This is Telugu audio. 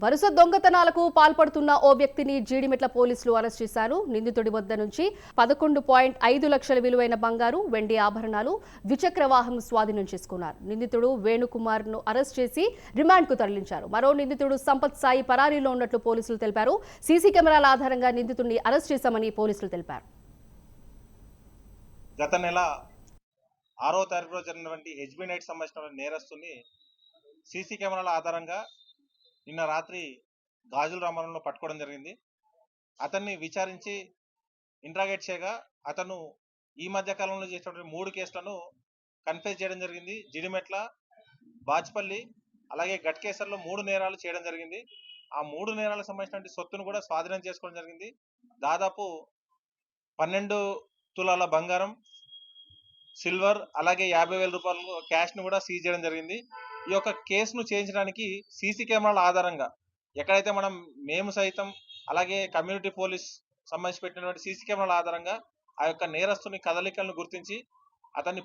వరుస దొంగతనాలకు పాల్పడుతున్న ఓ వ్యక్తిని జీడిమెట్ల పోలీసులు అరెస్ట్ చేశారు. నిందితుడి వద్ద నుంచి 11.5 లక్షల విలువైన బంగారు, వెండి ఆభరణాలు, ద్విచక్ర వాహనం స్వాధీనం చేసుకున్నారు. నిందితుడు వేణుకుమార్ ను అరెస్ట్ చేసి రిమాండ్ కు తరలించారు. మరో నిందితుడు సంపత్ సాయి పరారీలో ఉన్నట్లు పోలీసులు తెలిపారు. సీసీ కెమెరాల ఆధారంగా నిందితుడిని అరెస్ట్ చేశామని పోలీసులు తెలిపారు. గత నెల 6వ తారీఖులో జరిగినటువంటి హెచ్బీ నైట్ సంబంధించిన నేరస్తుని సీసీ కెమెరాల ఆధారంగా నిన్న రాత్రి గాజుల రామారంలో పట్టుకోవడం జరిగింది. అతన్ని విచారించి ఇంట్రాగేట్ చేయగా అతను ఈ మధ్య కాలంలో చేసినటువంటి 3 కేసులను కన్ఫెస్ చేయడం జరిగింది. జిడిమెట్ల, బాచ్పల్లి అలాగే గట్కేసర్లో 3 నేరాలు చేయడం జరిగింది. ఆ 3 నేరాలకు సంబంధించినటువంటి సొత్తును కూడా స్వాధీనం చేసుకోవడం జరిగింది. దాదాపు 12 తులాల బంగారం, సిల్వర్ అలాగే 50,000 రూపాయలు క్యాష్ ను కూడా సీజ్ చేయడం జరిగింది. ఈ యొక్క కేసును చేయించడానికి సీసీ కెమెరాల ఆధారంగా ఎక్కడైతే మేము సైతం అలాగే కమ్యూనిటీ పోలీస్ సంబంధించి పెట్టినటువంటి సీసీ కెమెరాల ఆధారంగా ఆ యొక్క నేరస్తుని కదలికలను గుర్తించి అతన్ని